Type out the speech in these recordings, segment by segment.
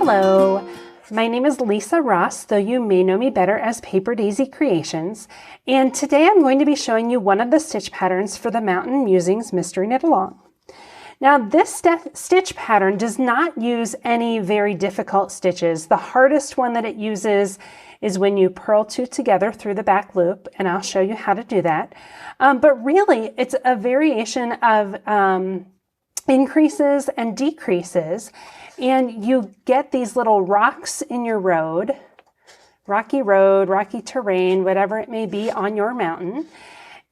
Hello, my name is Lisa Ross, though you may know me better as Paper Daisy Creations, and today I'm going to be showing you one of the stitch patterns for the Mountain Musings Mystery Knit Along. Now this stitch pattern does not use any very difficult stitches. The hardest one that it uses is when you purl two together through the back loop, and I'll show you how to do that. But really it's a variation of increases and decreases, and you get these little rocks in your road, rocky terrain, whatever it may be on your mountain.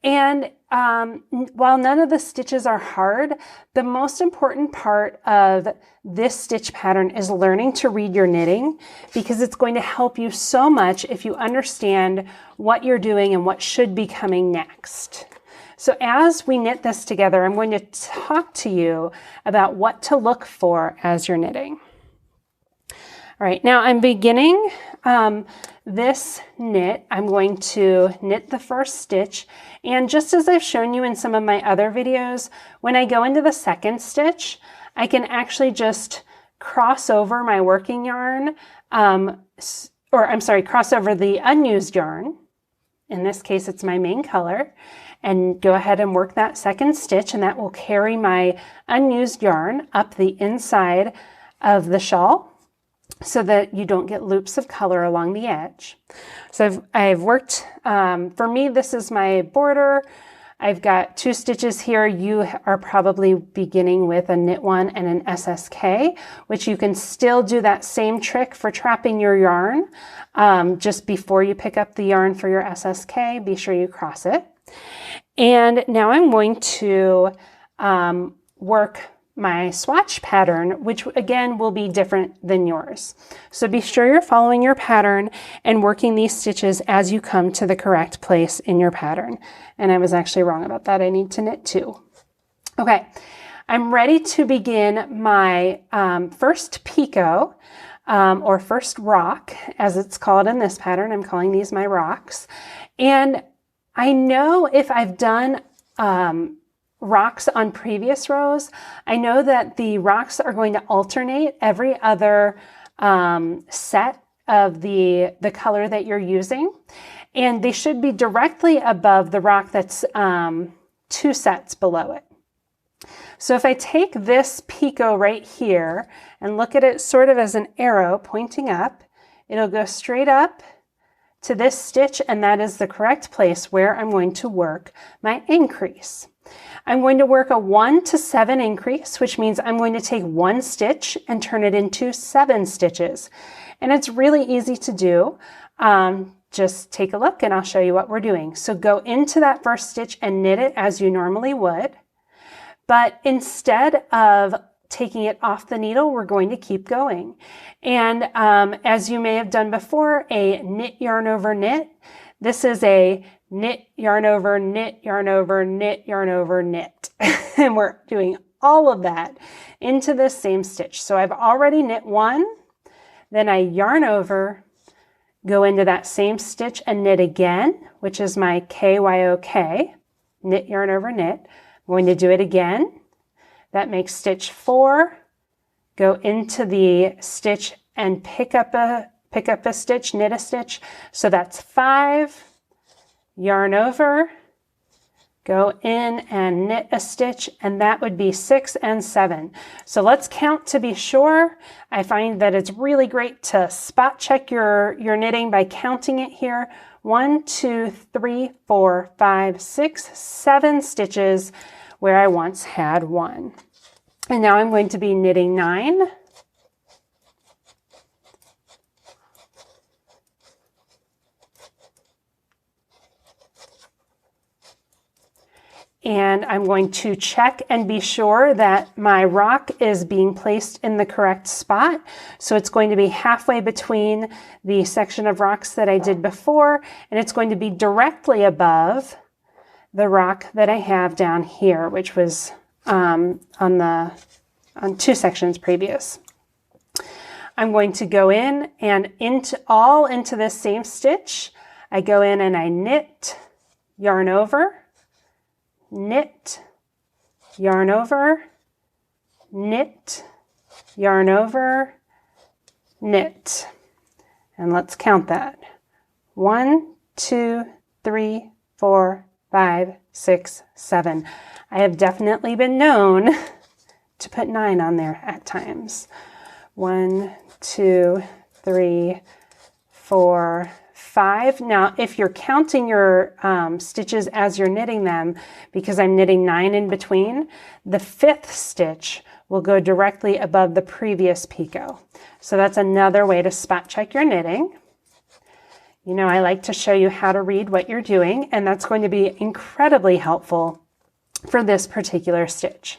And while none of the stitches are hard, the most important part of this stitch pattern is learning to read your knitting, because it's going to help you so much if you understand what you're doing and what should be coming next. So as we knit this together, I'm going to talk to you about what to look for as you're knitting. All right, now I'm beginning this knit. I'm going to knit the first stitch, and just as I've shown you in some of my other videos, when I go into the second stitch, I can actually just cross over my working yarn, cross over the unused yarn. In this case, it's my main color, and go ahead and work that second stitch, and that will carry my unused yarn up the inside of the shawl so that you don't get loops of color along the edge. So I've worked, for me, this is my border. I've got two stitches here. You are probably beginning with a knit one and an SSK, which you can still do that same trick for trapping your yarn. Just before you pick up the yarn for your SSK, be sure you cross it. And now I'm going to work my swatch pattern, which again will be different than yours. So be sure you're following your pattern and working these stitches as you come to the correct place in your pattern. And I was actually wrong about that. I need to knit two. Okay, I'm ready to begin my first picot, or first rock, as it's called in this pattern. I'm calling these my rocks. And I know if I've done rocks on previous rows, I know that the rocks are going to alternate every other set of the color that you're using, and they should be directly above the rock that's two sets below it. So if I take this picot right here and look at it sort of as an arrow pointing up, it'll go straight up to this stitch, and that is the correct place where I'm going to work my increase. I'm going to work a 1 to 7 increase, which means I'm going to take one stitch and turn it into 7 stitches. And it's really easy to do. Just take a look and I'll show you what we're doing. So go into that first stitch and knit it as you normally would. But instead of taking it off the needle, we're going to keep going. And as you may have done before, a knit, yarn over, knit. This is a knit, yarn over, knit, yarn over, knit, yarn over, knit. And we're doing all of that into this same stitch. So I've already knit one, then I yarn over, go into that same stitch and knit again, which is my KYOK, knit, yarn over, knit. I'm going to do it again. That makes stitch 4, go into the stitch and pick up a stitch, knit a stitch. So that's 5, yarn over, go in and knit a stitch, and that would be 6 and 7. So let's count to be sure. I find that it's really great to spot check your knitting by counting it here. 1, 2, 3, 4, 5, 6, 7 stitches where I once had 1. And now I'm going to be knitting 9. And I'm going to check and be sure that my rock is being placed in the correct spot. So it's going to be halfway between the section of rocks that I did before, and it's going to be directly above the rock that I have down here, which was on 2 sections previous. I'm going to go in and into this same stitch. I go in and I knit, yarn over, knit, yarn over, knit, yarn over, knit. And let's count that. 1, 2, 3, 4, 5, 6, 7. I have definitely been known to put 9 on there at times. 1, 2, 3, 4, 5. Now, if you're counting your stitches as you're knitting them, because I'm knitting 9 in between, the 5th stitch will go directly above the previous picot. So that's another way to spot check your knitting. You know, I like to show you how to read what you're doing, and that's going to be incredibly helpful for this particular stitch.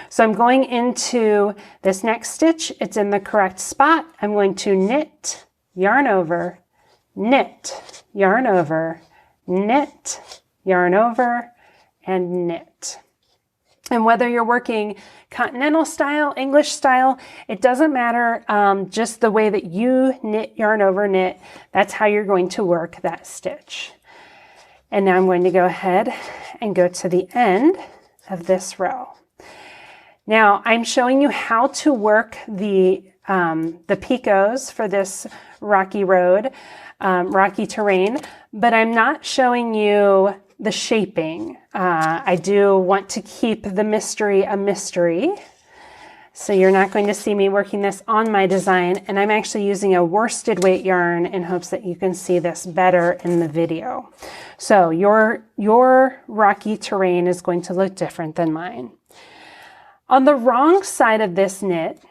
So I'm going into this next stitch. It's in the correct spot. I'm going to knit, yarn over, knit, yarn over, knit, yarn over, and knit. And whether you're working continental style, English style, it doesn't matter. Just the way that you knit, yarn over, knit, that's how you're going to work that stitch. And now I'm going to go ahead and go to the end of this row. Now I'm showing you how to work the picots for this rocky road, rocky terrain, but I'm not showing you the shaping. I do want to keep the mystery a mystery. So you're not going to see me working this on my design, and I'm actually using a worsted weight yarn in hopes that you can see this better in the video. So your rocky terrain is going to look different than mine. On the wrong side of this knit,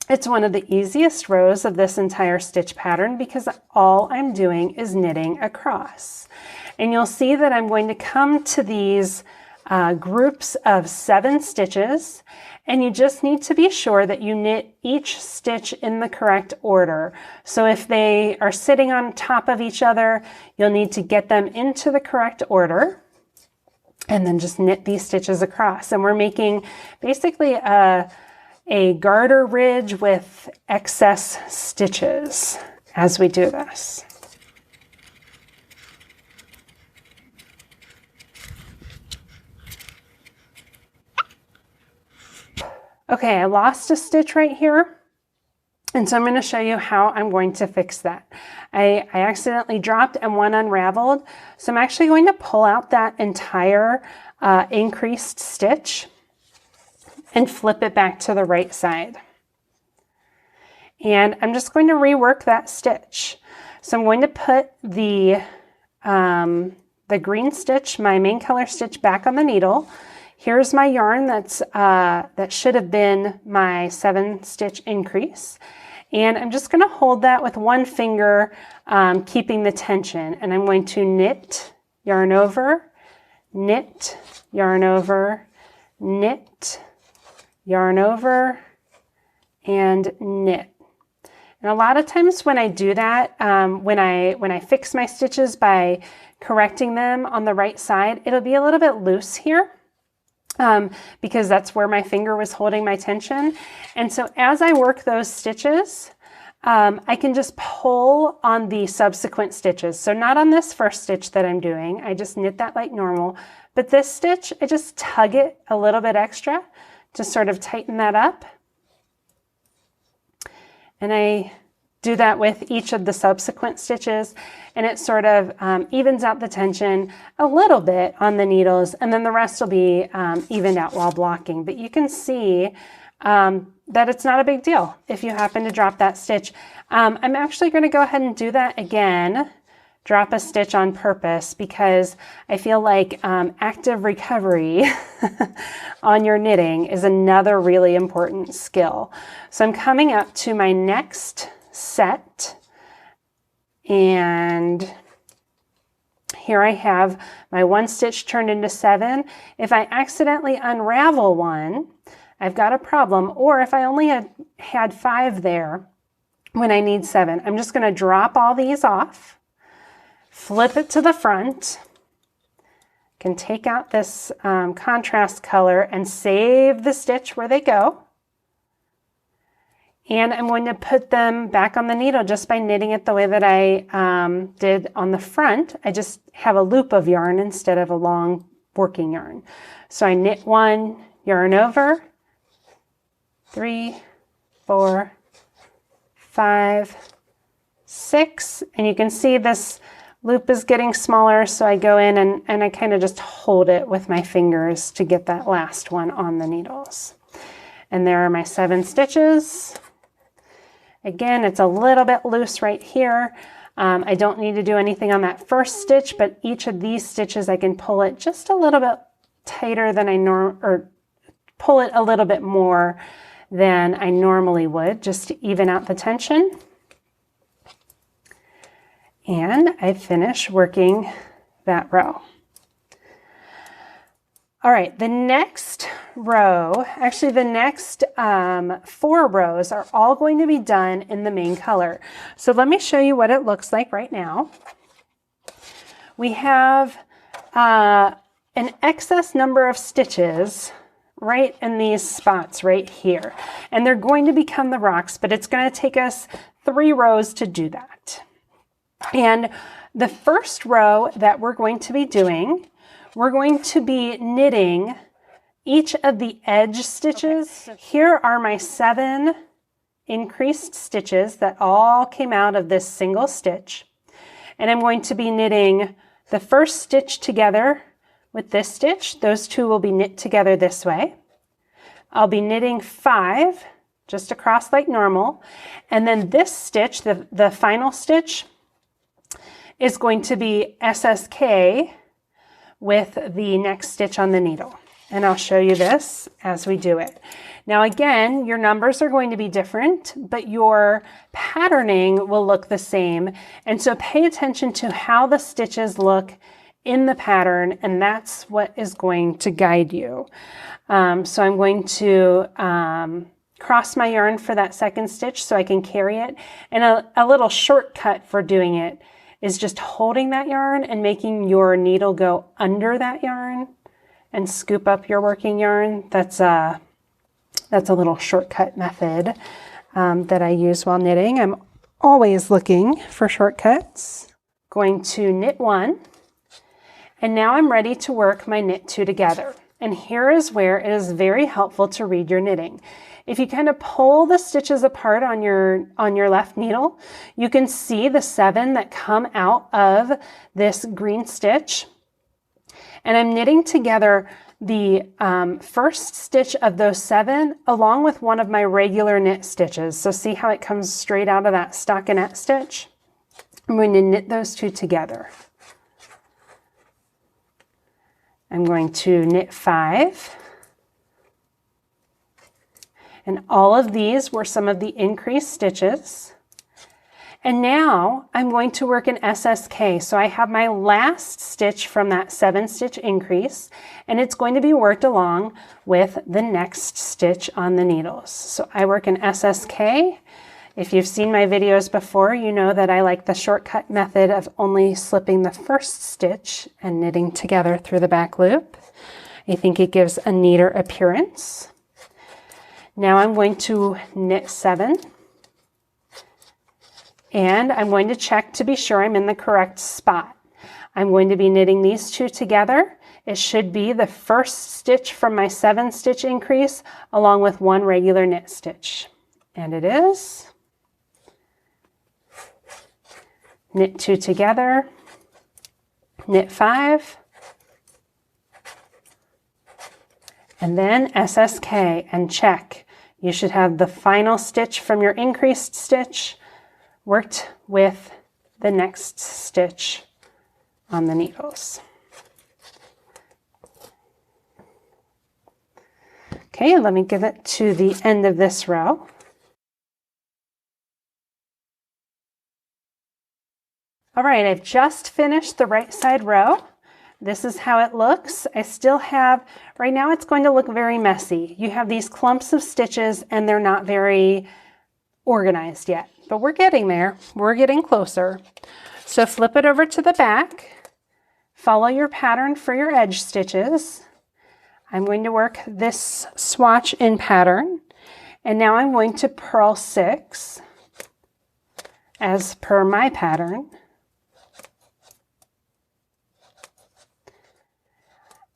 it's one of the easiest rows of this entire stitch pattern because all I'm doing is knitting across. And you'll see that I'm going to come to these groups of 7 stitches, and you just need to be sure that you knit each stitch in the correct order. So if they are sitting on top of each other, you'll need to get them into the correct order and then just knit these stitches across. And we're making basically a garter ridge with excess stitches as we do this. Okay, I lost a stitch right here, and so I'm going to show you how I'm going to fix that. I accidentally dropped and one unraveled, so I'm actually going to pull out that entire increased stitch and flip it back to the right side. And I'm just going to rework that stitch. So I'm going to put the green stitch, my main color stitch, back on the needle. Here's my yarn that should have been my 7 stitch increase. And I'm just going to hold that with one finger, keeping the tension. And I'm going to knit, yarn over, knit, yarn over, knit, yarn over, and knit. And a lot of times when I do that, when I fix my stitches by correcting them on the right side, it'll be a little bit loose here. Because that's where my finger was holding my tension. And so as I work those stitches, I can just pull on the subsequent stitches. So not on this first stitch that I'm doing, I just knit that like normal, but this stitch, I just tug it a little bit extra to sort of tighten that up. And I do that with each of the subsequent stitches, and it sort of evens out the tension a little bit on the needles, and then the rest will be evened out while blocking. But you can see that it's not a big deal if you happen to drop that stitch. I'm actually going to go ahead and do that again, drop a stitch on purpose, because I feel like active recovery on your knitting is another really important skill. So I'm coming up to my next set, and here I have my 1 stitch turned into 7. If I accidentally unravel one, I've got a problem. Or if I only had 5 there when I need 7, I'm just going to drop all these off, flip it to the front, can take out this contrast color and save the stitch where they go. And I'm going to put them back on the needle just by knitting it the way that I did on the front. I just have a loop of yarn instead of a long working yarn. So I knit 1, yarn over, 3, 4, 5, 6, and you can see this loop is getting smaller, so I go in and I kind of just hold it with my fingers to get that last one on the needles. And there are my 7 stitches. Again, it's a little bit loose right here. I don't need to do anything on that first stitch, but each of these stitches I can pull it just a little bit tighter than or pull it a little bit more than I normally would, just to even out the tension. And I finish working that row. All right, the next row, actually the next 4 rows are all going to be done in the main color. So let me show you what it looks like right now. We have an excess number of stitches right in these spots right here. And they're going to become the rocks, but it's going to take us 3 rows to do that. And the first row that we're going to be doing, we're going to be knitting each of the edge stitches. Okay. Here are my 7 increased stitches that all came out of this single stitch. And I'm going to be knitting the first stitch together with this stitch. Those 2 will be knit together this way. I'll be knitting 5 just across like normal. And then this stitch, the final stitch, is going to be SSK with the next stitch on the needle. And I'll show you this as we do it. Now again, your numbers are going to be different, but your patterning will look the same. And so pay attention to how the stitches look in the pattern, and that's what is going to guide you. So I'm going to cross my yarn for that second stitch so I can carry it. And a little shortcut for doing it is just holding that yarn and making your needle go under that yarn and scoop up your working yarn. That's a little shortcut method that I use while knitting. I'm always looking for shortcuts. Going to knit 1, and now I'm ready to work my knit 2 together. And here is where it is very helpful to read your knitting. If you kind of pull the stitches apart on your left needle, you can see the 7 that come out of this green stitch. And I'm knitting together the first stitch of those 7 along with one of my regular knit stitches. So see how it comes straight out of that stockinette stitch? I'm going to knit those 2 together. I'm going to knit 5. And all of these were some of the increased stitches. And now I'm going to work an SSK. So I have my last stitch from that 7 stitch increase, and it's going to be worked along with the next stitch on the needles. So I work an SSK. If you've seen my videos before, you know that I like the shortcut method of only slipping the first stitch and knitting together through the back loop. I think it gives a neater appearance. Now I'm going to knit 7, and I'm going to check to be sure I'm in the correct spot. I'm going to be knitting these 2 together. It should be the first stitch from my 7 stitch increase along with 1 regular knit stitch. And it is. Knit 2 together, knit 5, and then SSK and check. You should have the final stitch from your increased stitch worked with the next stitch on the needles. Okay, let me give it to the end of this row. All right, I've just finished the right side row. This is how it looks. I still have, right now it's going to look very messy. You have these clumps of stitches and they're not very organized yet, but we're getting there. We're getting closer. So flip it over to the back, follow your pattern for your edge stitches. I'm going to work this swatch in pattern, and now I'm going to purl 6 as per my pattern.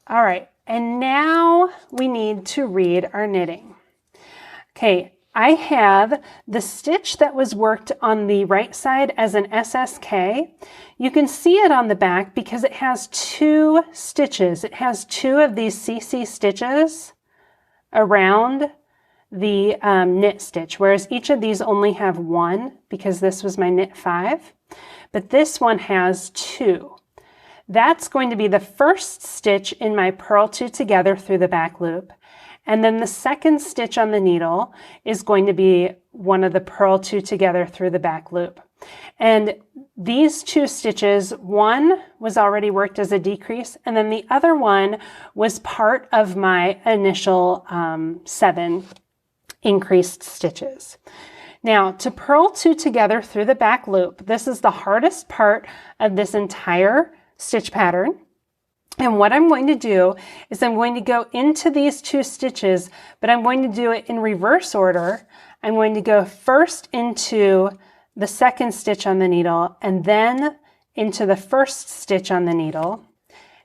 All right, and now we need to read our knitting. Okay, I have the stitch that was worked on the right side as an SSK. You can see it on the back because it has 2 stitches. It has 2 of these CC stitches around the knit stitch, whereas each of these only have 1 because this was my knit 5, but this one has 2. That's going to be the first stitch in my purl 2 together through the back loop. And then the second stitch on the needle is going to be one of the purl 2 together through the back loop. And these 2 stitches, one was already worked as a decrease, and then the other one was part of my initial 7 increased stitches. Now, to purl 2 together through the back loop, this is the hardest part of this entire stitch pattern. And what I'm going to do is I'm going to go into these 2 stitches, but I'm going to do it in reverse order. I'm going to go first into the second stitch on the needle and then into the first stitch on the needle.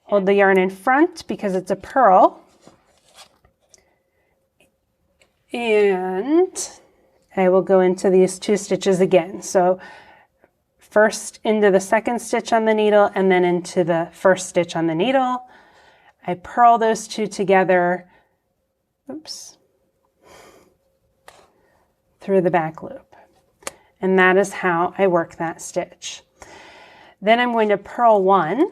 Hold the yarn in front because it's a purl. And I will go into these 2 stitches again. So first into the second stitch on the needle and then into the first stitch on the needle. I purl those 2 together, oops, through the back loop. And that is how I work that stitch. Then I'm going to purl 1.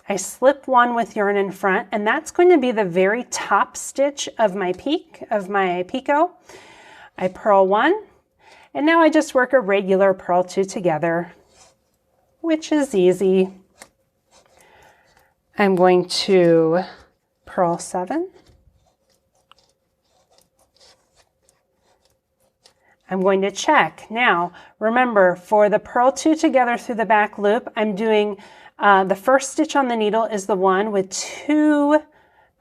I slip 1 with yarn in front, and that's going to be the very top stitch of my picot. I purl 1. And now I just work a regular purl 2 together, which is easy. I'm going to purl 7. I'm going to check. Now, remember, for the purl 2 together through the back loop, I'm doing the first stitch on the needle is the one with 2 of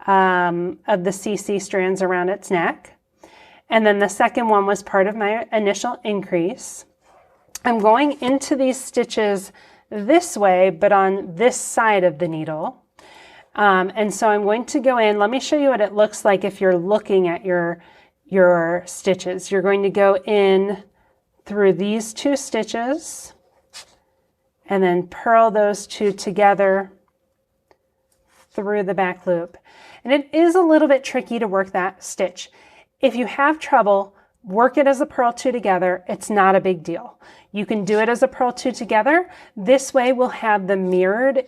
the CC strands around its neck. And then the second one was part of my initial increase. I'm going into these stitches this way, but on this side of the needle. And so I'm going to go in. Let me show you what it looks like if you're looking at your stitches. You're going to go in through these 2 stitches and then purl those 2 together through the back loop. And it is a little bit tricky to work that stitch. If you have trouble, work it as a purl 2 together. It's not a big deal. You can do it as a purl 2 together. This way we'll have the mirrored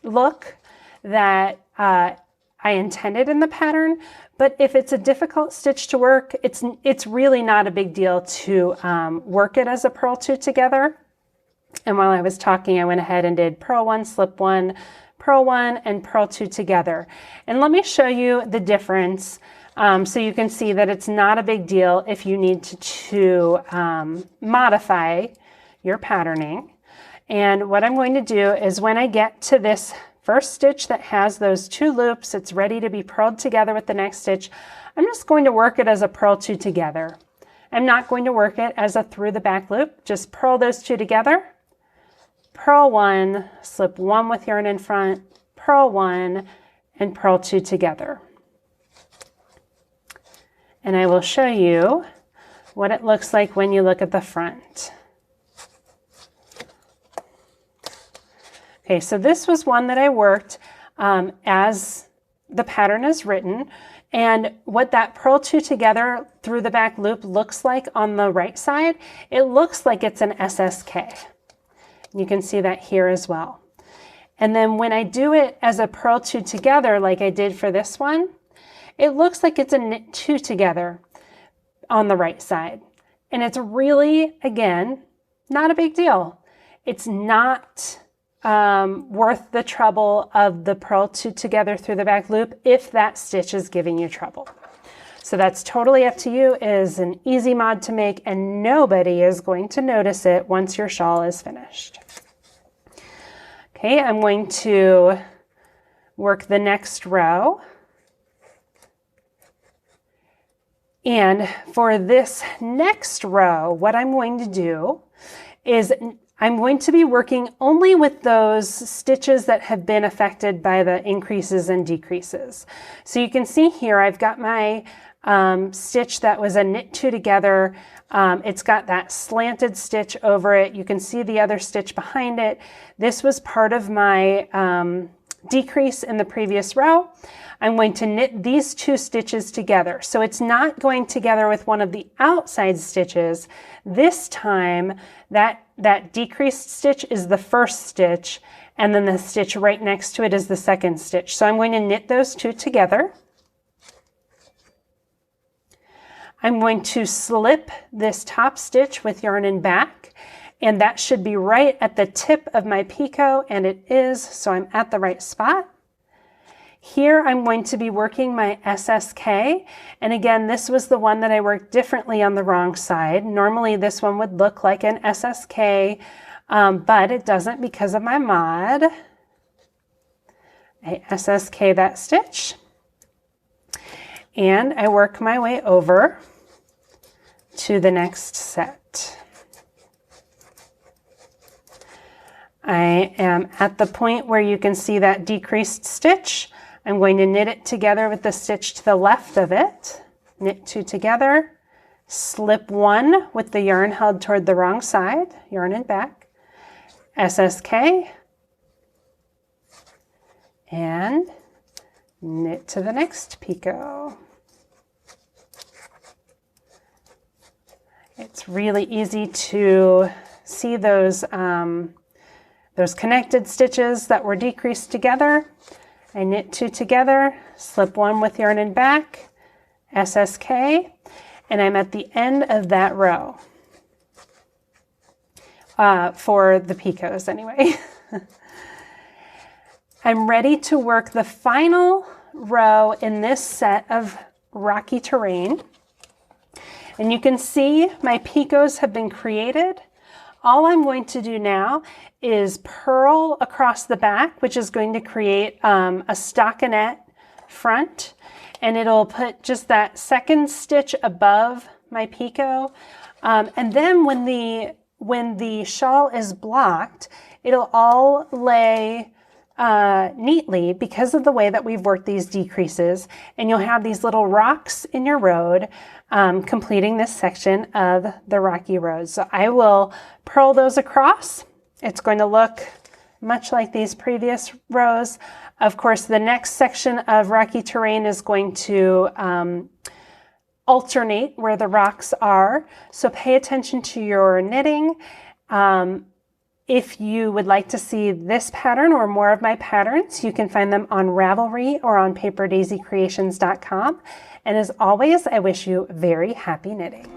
look that I intended in the pattern. But if it's a difficult stitch to work, it's really not a big deal to work it as a purl 2 together. And while I was talking, I went ahead and did purl 1, slip 1, purl 1, and purl 2 together. And let me show you the difference. So you can see that it's not a big deal if you need to modify your patterning. And what I'm going to do is when I get to this first stitch that has those 2 loops, it's ready to be purled together with the next stitch, I'm just going to work it as a purl 2 together. I'm not going to work it as a through the back loop, just purl those 2 together, purl 1, slip 1 with yarn in front, purl 1, and purl 2 together. And I will show you what it looks like when you look at the front. Okay, so this was one that I worked as the pattern is written. And what that purl 2 together through the back loop looks like on the right side, it looks like it's an SSK. You can see that here as well. And then when I do it as a purl 2 together, like I did for this one, it looks like it's a knit 2 together on the right side. And it's really, again, not a big deal. It's not worth the trouble of the purl 2 together through the back loop if that stitch is giving you trouble. So that's totally up to you. It is an easy mod to make and nobody is going to notice it once your shawl is finished. Okay, I'm going to work the next row. And for this next row, what I'm going to do is I'm going to be working only with those stitches that have been affected by the increases and decreases. So you can see here I've got my stitch that was a knit two together. It's got that slanted stitch over it. You can see the other stitch behind it. This was part of my decrease in the previous row. I'm going to knit these two stitches together. So it's not going together with one of the outside stitches. This time that decreased stitch is the first stitch, and then the stitch right next to it is the second stitch. So I'm going to knit those two together. I'm going to slip this top stitch with yarn and back, and that should be right at the tip of my picot, and it is, so I'm at the right spot. Here I'm going to be working my SSK, and again, this was the one that I worked differently on the wrong side. Normally this one would look like an SSK, but it doesn't because of my mod. I SSK that stitch, and I work my way over to the next set. I am at the point where you can see that decreased stitch. I'm going to knit it together with the stitch to the left of it, knit two together, slip one with the yarn held toward the wrong side, yarn and back, SSK, and knit to the next picot. It's really easy to see those connected stitches that were decreased together. I knit two together, slip one with yarn and back, SSK, and I'm at the end of that row for the picots anyway. I'm ready to work the final row in this set of rocky terrain. And you can see my picots have been created. All I'm going to do now is purl across the back, which is going to create a stockinette front, and it'll put just that second stitch above my picot. And then when the shawl is blocked, it'll all lay neatly because of the way that we've worked these decreases, and you'll have these little rocks in your road completing this section of the rocky road. So I will purl those across. It's going to look much like these previous rows. Of course, the next section of rocky terrain is going to alternate where the rocks are. So pay attention to your knitting. If you would like to see this pattern or more of my patterns, you can find them on Ravelry or on paperdaisycreations.com. And as always, I wish you very happy knitting.